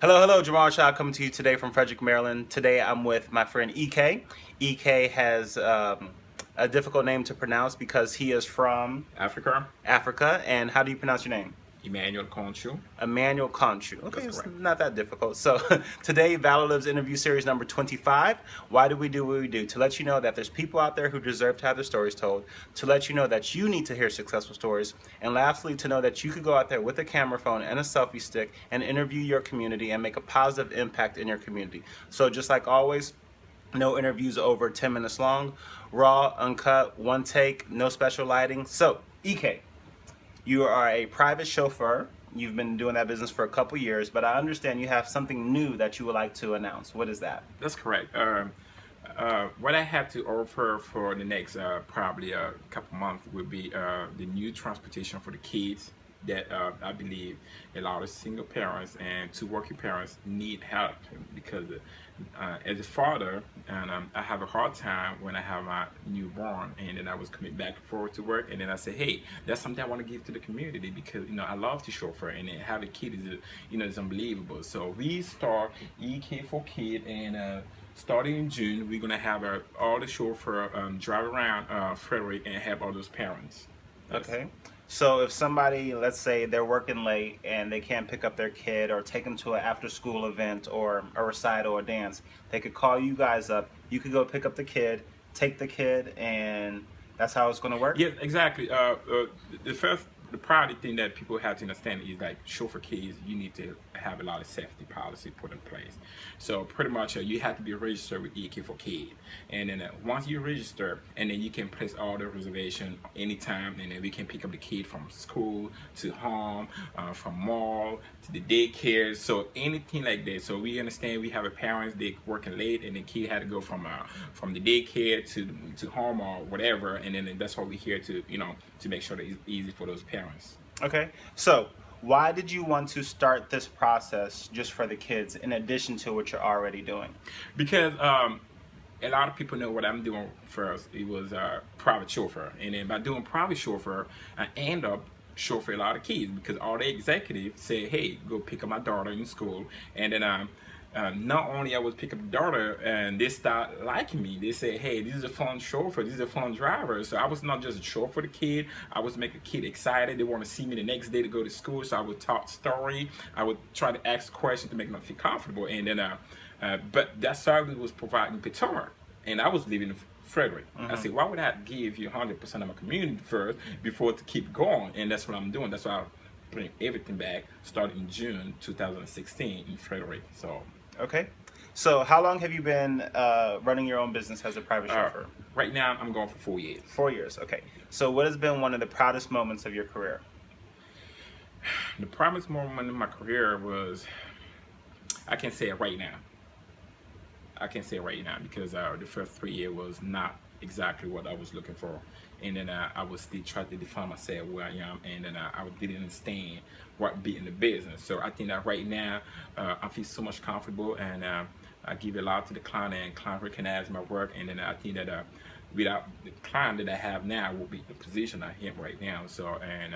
Hello, Jamaal Rashad coming to you today from Frederick, Maryland. Today I'm with my friend EK. EK has a difficult name to pronounce because he is from Africa, Africa. And how do you pronounce your name? Emmanuel Kontchou. Emmanuel Kontchou. Okay, That's it's correct. not that difficult. So today, ValorLives Interview Series number 25. Why do we do what we do? To let you know that there's people out there who deserve to have their stories told. To let you know that you need to hear successful stories. And lastly, to know that you could go out there with a camera phone and a selfie stick and interview your community and make a positive impact in your community. So just like always, no interviews over 10 minutes long. Raw, uncut, one take, no special lighting. So, EK. You are a private chauffeur. You've been doing that business for a couple years, but I understand you have something new that you would like to announce. What is that? That's correct. What I have to offer for the next probably a couple months would be the new transportation for the kids that I believe a lot of single parents and two working parents need help because as a father, and I have a hard time when I have my newborn, and then I was coming back and forth to work, and then I said, hey, that's something I want to give to the community because I love to chauffeur, and then have a kid is is unbelievable. So we start EK for Kid, and starting in June, we're gonna have all the chauffeur drive around Frederick and help all those parents. Okay. So if somebody, let's say they're working late and they can't pick up their kid or take them to an after-school event or a recital or dance, they could call you guys up. You could go pick up the kid, take the kid, and that's how it's going to work? Yeah, exactly. The priority thing that people have to understand is like chauffeur kids, you need to have a lot of safety policy put in place. So pretty much you have to be registered with EK for Kid, and then once you register, and then you can place all the reservation anytime, and then we can pick up the kid from school to home, from mall to the daycare, so anything like that. So we understand we have a parents they working late, and the kid had to go from the daycare to home or whatever, and then that's why we're here to to make sure that it's easy for those parents. Okay. So why did you want to start this process just for the kids in addition to what you're already doing? Because a lot of people know what I'm doing first. It was private chauffeur, and then by doing private chauffeur, I end up chauffeur a lot of kids because all the executives say, hey, go pick up my daughter in school, and then not only I was pick up the daughter, and they start liking me. They say, hey, this is a fun chauffeur, this is a fun driver. So I was not just a chauffeur for the kid, I was making the kid excited. They want to see me the next day to go to school, so I would talk story, I would try to ask questions to make them feel comfortable. And then but that service was provided in Potomac, and I was living in Frederick. I said, why would I give you 100% of my community first before to keep going? And that's what I'm doing. That's why I bring everything back starting in June 2016 in Frederick. So Okay. So how long have you been running your own business as a private chauffeur? right now I'm going for 4 years. 4 years. Okay. So what has been one of the proudest moments of your career? The proudest moment in my career was, I can say it right now. I can say it right now because the first 3 years was not exactly what I was looking for, and then I was still trying to define myself where I am, and then I didn't understand what be in the business. So I think that right now I feel so much comfortable, and I give a lot to the client, and client recognize my work, and then I think that without the client that I have now would be the position I am right now. So and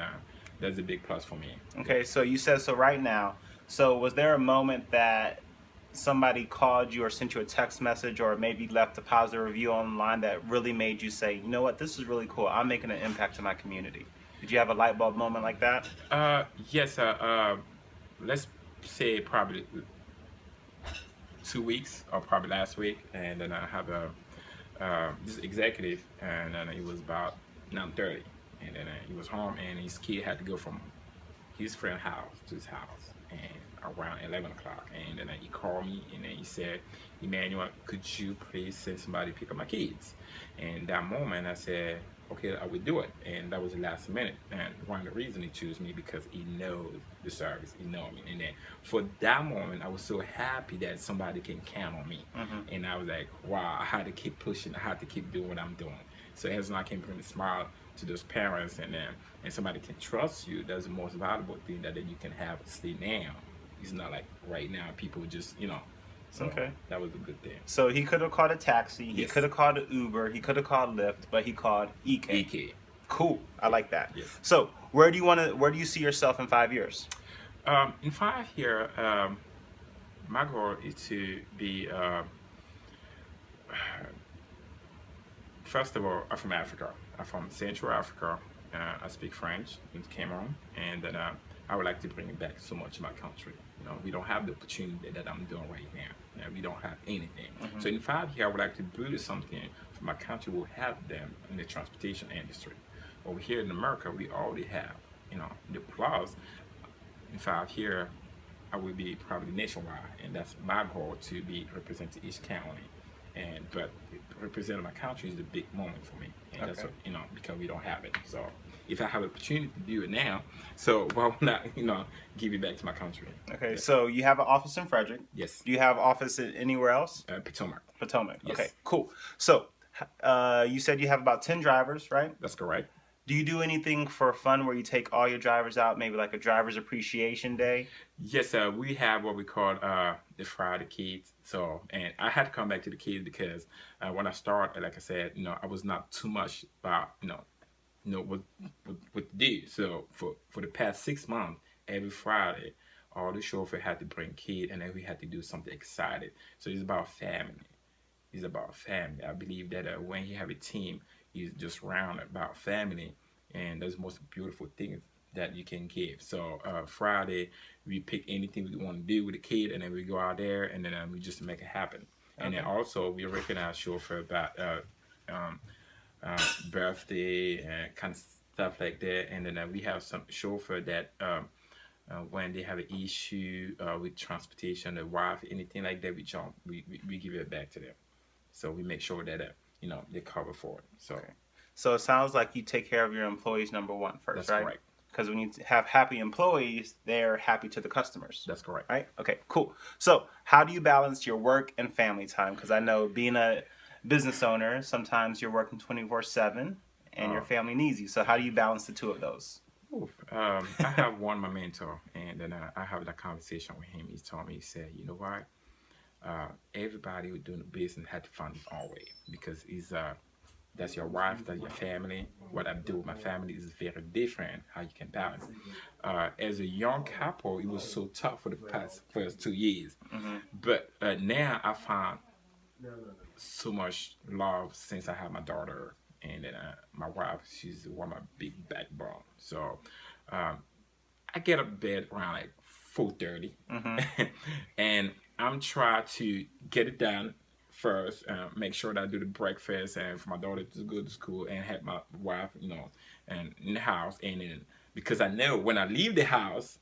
that's a big plus for me. Okay, so you said so right now. So was there a moment that somebody called you or sent you a text message or maybe left a positive review online that really made you say, you know what, this is really cool, I'm making an impact to my community? Did you have a light bulb moment like that? Yes, let's say probably 2 weeks or probably last week, and then I have this executive, and then it was about 9:30, and then he was home, and his kid had to go from his friend's house to his house, and around 11 o'clock, and then he called me, and then he said, Emmanuel, could you please send somebody to pick up my kids? And that moment I said, okay, I would do it. And that was the last minute, and one of the reasons he chose me because he knows the service, he knows me. And then for that moment I was so happy that somebody can count on me. And I was like, wow, I had to keep pushing, I had to keep doing what I'm doing. So as long as I can bring a smile to those parents, and somebody can trust you, that's the most valuable thing that you can have stay now. It's not like right now people just so Okay. that was a good thing. So he could have called a taxi, he Yes. could have called an Uber, he could have called Lyft, but he called EK. EK. Cool, I like that. Yes. So where do you see yourself in 5 years? In 5 years, my goal is to be first of all, I'm from Africa. I'm from Central Africa. I speak French in Cameroon, and then I would like to bring it back so much to my country. We don't have the opportunity that I'm doing right now. We don't have anything. So in 5 years, I would like to build something for my country. Will have them in the transportation industry. Over here in America, we already have, the plus. In 5 years, I will be probably nationwide, and that's my goal, to be representing each county. But representing my country is a big moment for me, and that's because we don't have it. So if I have an opportunity to do it now, so why would not give it back to my country? Okay, Yeah. so you have an office in Frederick. Yes. Do you have office anywhere else? Potomac. Potomac. Yes. Okay, cool. So you said you have about 10 drivers, right? That's correct. Do you do anything for fun where you take all your drivers out, maybe like a driver's appreciation day? Yes, we have what we call the Friday Kids. So, and I had to come back to the kids because when I started, like I said, I was not too much about what to do. So for the past 6 months, every Friday, all the chauffeur had to bring kids, and then we had to do something exciting. So it's about family. It's about family. I believe that when you have a team, you just round about family, and that's the most beautiful thing that you can give. So Friday, we pick anything we want to do with the kid, and then we go out there, and then we just make it happen. Okay. And then also we recognize chauffeur about birthday and kind of stuff like that. And then we have some chauffeur that when they have an issue with transportation, the wife, anything like that, we give it back to them. So we make sure that they cover for it. So, okay. So it sounds like you take care of your employees number one first, that's right? Correct. Because when you have happy employees, they're happy to the customers. That's correct. Right? Okay, cool. So how do you balance your work and family time? Because I know being a business owner, sometimes you're working 24/7 and your family needs you. So how do you balance the two of those? I have my mentor, and then I have that conversation with him. He told me, he said, you know what? Everybody who's doing the business had to find his own way, because that's your wife, that's your family. What I do with my family is very different. How you can balance. As a young couple, it was so tough for the first 2 years, but now I found so much love since I have my daughter, and then my wife. She's one of my big backbone. So I get up bed around like 4:30, and I'm trying to get it done first, make sure that I do the breakfast and for my daughter to go to school, and have my wife, and in the house. And then because I know when I leave the house,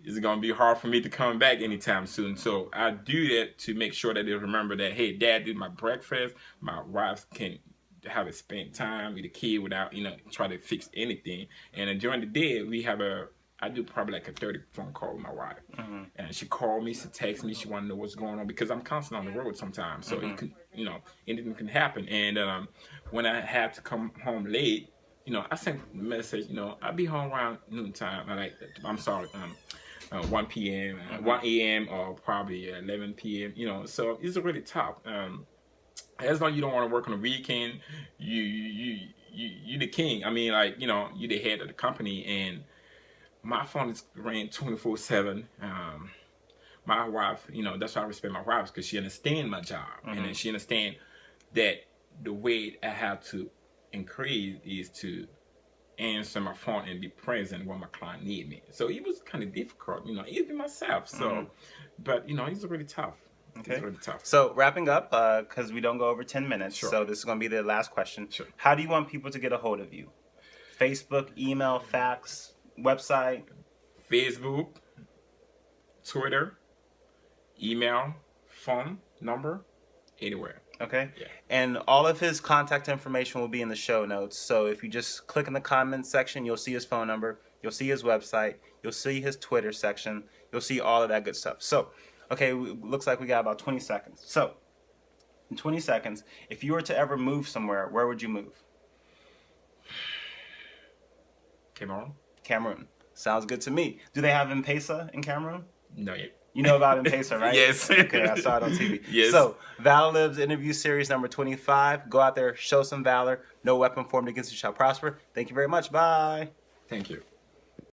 it's gonna be hard for me to come back anytime soon. So I do that to make sure that they remember that, hey, Dad did my breakfast. My wife can have a spend time with the kid without try to fix anything. And then during the day I do probably like a 30 phone call with my wife. And she called me, she texts me, she want to know what's going on, because I'm constantly on the road sometimes. So it can, anything can happen. And when I have to come home late, I send a message, I'll be home around noontime. 1 p.m., 1 a.m. or probably 11 p.m. So it's really tough. As long as you don't want to work on the weekend, you the king. I mean, you the head of the company, and my phone is ringing 24/7. My wife, that's why I respect my wife, because she understands my job, and then she understands that the way I have to increase is to answer my phone and be present when my client need me. So it was kind of difficult, even myself. So, but it's really tough. Okay. It's really tough. So wrapping up, because we don't go over 10 minutes, Sure. so this is going to be the last question. Sure. How do you want people to get a hold of you? Facebook, email, fax, website? Facebook, Twitter, email, phone number, anywhere. Okay. Yeah. And all of his contact information will be in the show notes. So if you just click in the comments section, you'll see his phone number, you'll see his website, you'll see his Twitter section, you'll see all of that good stuff. So, okay, looks like we got about 20 seconds. So, in 20 seconds, if you were to ever move somewhere, where would you move? Cameroon? Cameroon. Sounds good to me. Do they have M-Pesa in Cameroon? No, yet. You know about M-Pesa, right? Yes. Okay, I saw it on TV. Yes. So, ValorLives Interview Series number 25. Go out there, show some valor. No weapon formed against you shall prosper. Thank you very much. Bye. Thank you.